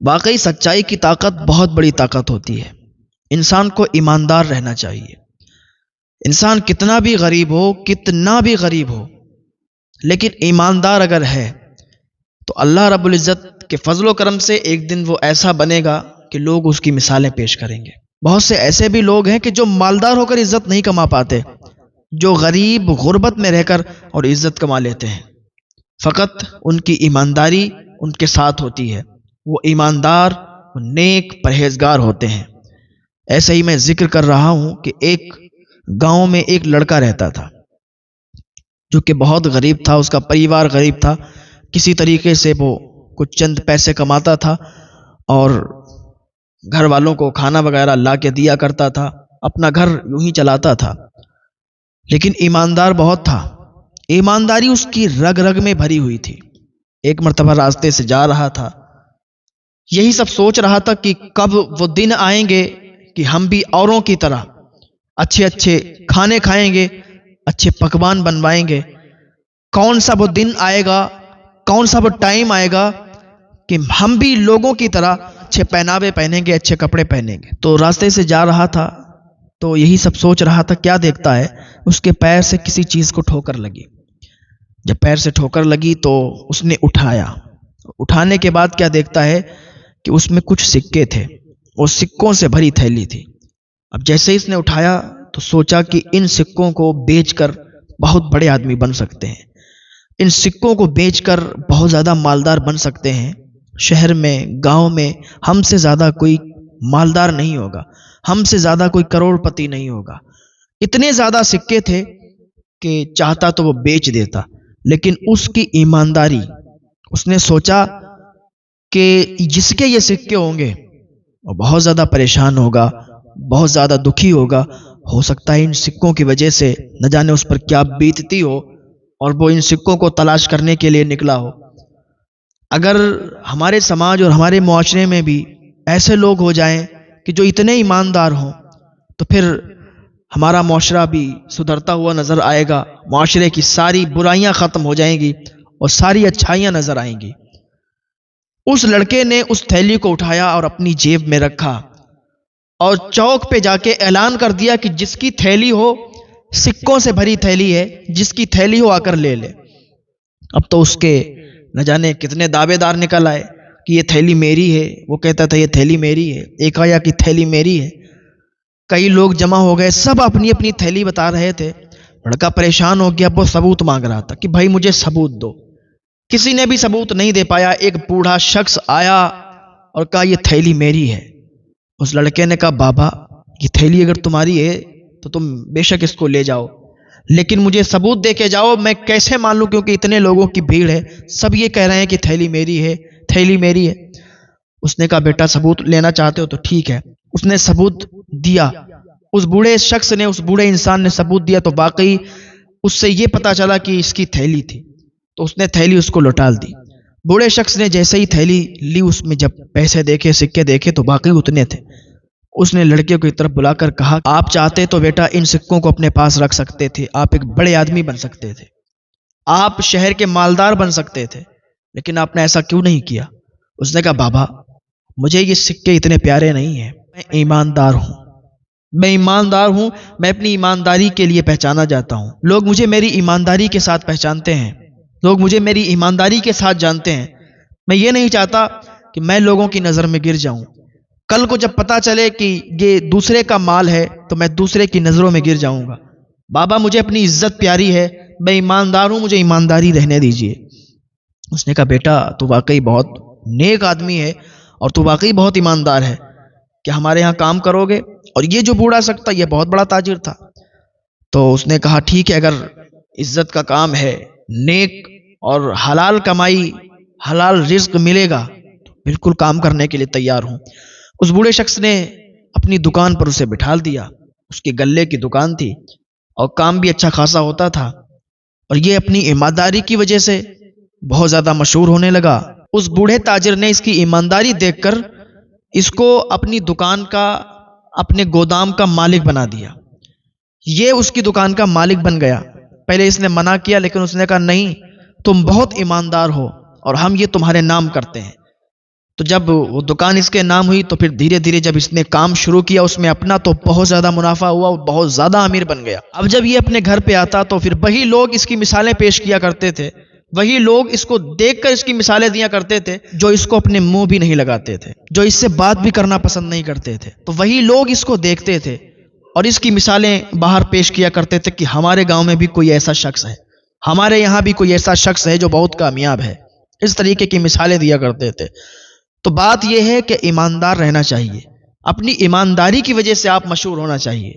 واقعی سچائی کی طاقت بہت بڑی طاقت ہوتی ہے۔ انسان کو ایماندار رہنا چاہیے۔ انسان کتنا بھی غریب ہو لیکن ایماندار اگر ہے تو اللہ رب العزت کے فضل و کرم سے ایک دن وہ ایسا بنے گا کہ لوگ اس کی مثالیں پیش کریں گے۔ بہت سے ایسے بھی لوگ ہیں کہ جو مالدار ہو کر عزت نہیں کما پاتے، جو غریب غربت میں رہ کر اور عزت کما لیتے ہیں، فقط ان کی ایمانداری ان کے ساتھ ہوتی ہے۔ وہ ایماندار، وہ نیک، پرہیزگار ہوتے ہیں۔ ایسے ہی میں ذکر کر رہا ہوں کہ ایک گاؤں میں ایک لڑکا رہتا تھا جو کہ بہت غریب تھا، اس کا پریوار غریب تھا۔ کسی طریقے سے وہ کچھ چند پیسے کماتا تھا اور گھر والوں کو کھانا وغیرہ لا کے دیا کرتا تھا، اپنا گھر یوں ہی چلاتا تھا، لیکن ایماندار بہت تھا۔ ایمانداری اس کی رگ رگ میں بھری ہوئی تھی۔ ایک مرتبہ راستے سے جا رہا تھا، یہی سب سوچ رہا تھا کہ کب وہ دن آئیں گے کہ ہم بھی اوروں کی طرح اچھے اچھے کھانے کھائیں گے، اچھے پکوان بنوائیں گے۔ کون سا وہ دن آئے گا، کون سا وہ ٹائم آئے گا کہ ہم بھی لوگوں کی طرح اچھے پہناوے پہنیں گے، اچھے کپڑے پہنیں گے۔ تو راستے سے جا رہا تھا تو یہی سب سوچ رہا تھا، کیا دیکھتا ہے، اس کے پیر سے کسی چیز کو ٹھوکر لگی۔ جب پیر سے ٹھوکر لگی تو اس نے اٹھایا۔ اٹھانے کے بعد کیا دیکھتا ہے کہ اس میں کچھ سکے تھے، وہ سکوں سے بھری تھیلی تھی۔ اب جیسے اس نے اٹھایا تو سوچا کہ ان سکوں کو بیچ کر بہت بڑے آدمی بن سکتے ہیں، ان سکوں کو بیچ کر بہت زیادہ مالدار بن سکتے ہیں۔ شہر میں، گاؤں میں ہم سے زیادہ کوئی مالدار نہیں ہوگا، ہم سے زیادہ کوئی کروڑ پتی نہیں ہوگا۔ اتنے زیادہ سکے تھے کہ چاہتا تو وہ بیچ دیتا، لیکن اس کی ایمانداری، اس نے سوچا کہ جس کے یہ سکے ہوں گے وہ بہت زیادہ پریشان ہوگا، بہت زیادہ دکھی ہوگا، ہو سکتا ہے ان سکوں کی وجہ سے نہ جانے اس پر کیا بیتتی ہو اور وہ ان سکوں کو تلاش کرنے کے لیے نکلا ہو۔ اگر ہمارے سماج اور ہمارے معاشرے میں بھی ایسے لوگ ہو جائیں کہ جو اتنے ایماندار ہوں تو پھر ہمارا معاشرہ بھی سدھرتا ہوا نظر آئے گا، معاشرے کی ساری برائیاں ختم ہو جائیں گی اور ساری اچھائیاں نظر آئیں گی۔ اس لڑکے نے اس تھیلی کو اٹھایا اور اپنی جیب میں رکھا اور چوک پہ جا کے اعلان کر دیا کہ جس کی تھیلی ہو، سکوں سے بھری تھیلی ہے، جس کی تھیلی ہو آ کر لے لے۔ اب تو اس کے نہ جانے کتنے دعوے دار نکل آئے کہ یہ تھیلی میری ہے، وہ کہتا تھا یہ تھیلی میری ہے، ایک آیا کہ تھیلی میری ہے۔ کئی لوگ جمع ہو گئے، سب اپنی اپنی تھیلی بتا رہے تھے۔ لڑکا پریشان ہو گیا، وہ ثبوت مانگ رہا تھا کہ بھائی مجھے ثبوت دو۔ کسی نے بھی ثبوت نہیں دے پایا۔ ایک بوڑھا شخص آیا اور کہا یہ تھیلی میری ہے۔ اس لڑکے نے کہا بابا یہ تھیلی اگر تمہاری ہے تو تم بے شک اس کو لے جاؤ، لیکن مجھے ثبوت دے کے جاؤ، میں کیسے مان لوں، کیونکہ اتنے لوگوں کی بھیڑ ہے، سب یہ کہہ رہے ہیں کہ تھیلی میری ہے، تھیلی میری ہے۔ اس نے کہا بیٹا ثبوت لینا چاہتے ہو تو ٹھیک ہے۔ اس نے ثبوت دیا، اس بوڑھے شخص نے، اس بوڑھے انسان نے ثبوت دیا تو واقعی اس سے یہ پتا چلا کہ اس کی تھیلی تھی، تو اس نے تھیلی اس کو لوٹا دی۔ بوڑھے شخص نے جیسے ہی تھیلی لی، اس میں جب پیسے دیکھے، سکے دیکھے تو واقعی اتنے تھے۔ اس نے لڑکے کو ایک طرف بلا کر کہا آپ چاہتے تو بیٹا ان سکوں کو اپنے پاس رکھ سکتے تھے، آپ ایک بڑے آدمی بن سکتے تھے، آپ شہر کے مالدار بن سکتے تھے، لیکن آپ نے ایسا کیوں نہیں کیا؟ اس نے کہا بابا مجھے یہ سکے اتنے پیارے نہیں ہیں، میں ایماندار ہوں، میں اپنی ایمانداری کے لیے پہچانا جاتا ہوں۔ لوگ مجھے میری ایمانداری کے ساتھ پہچانتے ہیں، لوگ مجھے میری ایمانداری کے ساتھ جانتے ہیں۔ میں یہ نہیں چاہتا کہ میں لوگوں کی نظر میں گر جاؤں، کل کو جب پتا چلے کہ یہ دوسرے کا مال ہے تو میں دوسرے کی نظروں میں گر جاؤں گا۔ بابا مجھے اپنی عزت پیاری ہے، میں ایماندار ہوں، مجھے ایمانداری رہنے دیجیے۔ اس نے کہا بیٹا تو واقعی بہت نیک آدمی ہے اور تو واقعی بہت ایماندار ہے، کہ ہمارے ہاں کام کرو گے؟ اور یہ جو بوڑھا شخص تھا یہ بہت بڑا تاجر تھا۔ تو اس نے کہا ٹھیک ہے، اگر عزت کا کام ہے، نیک اور حلال کمائی، حلال رزق ملے گا تو بالکل کام کرنے کے لیے تیار ہوں۔ اس بوڑھے شخص نے اپنی دکان پر اسے بٹھا دیا، اس کی گلے کی دکان تھی اور کام بھی اچھا خاصا ہوتا تھا، اور یہ اپنی ایمانداری کی وجہ سے بہت زیادہ مشہور ہونے لگا۔ اس بوڑھے تاجر نے اس کی ایمانداری دیکھ کر اس کو اپنی دکان کا، اپنے گودام کا مالک بنا دیا۔ یہ اس کی دکان کا مالک بن گیا۔ پہلے اس نے منع کیا، لیکن اس نے کہا نہیں تم بہت ایماندار ہو اور ہم یہ تمہارے نام کرتے ہیں۔ تو جب وہ دکان اس کے نام ہوئی تو پھر دھیرے دھیرے جب اس نے کام شروع کیا اس میں اپنا تو بہت زیادہ منافع ہوا، وہ بہت زیادہ امیر بن گیا۔ اب جب یہ اپنے گھر پہ آتا تو پھر وہی لوگ اس کی مثالیں پیش کیا کرتے تھے، وہی لوگ اس کو دیکھ کر اس کی مثالیں دیا کرتے تھے جو اس کو اپنے منہ بھی نہیں لگاتے تھے، جو اس سے بات بھی کرنا پسند نہیں کرتے تھے، تو وہی لوگ اس کو دیکھتے تھے اور اس کی مثالیں باہر پیش کیا کرتے تھے کہ ہمارے گاؤں میں بھی کوئی ایسا شخص ہے، ہمارے یہاں بھی کوئی ایسا شخص ہے جو بہت کامیاب ہے۔ اس طریقے کی مثالیں دیا کرتے تھے۔ تو بات یہ ہے کہ ایماندار رہنا چاہیے، اپنی ایمانداری کی وجہ سے آپ مشہور ہونا چاہیے۔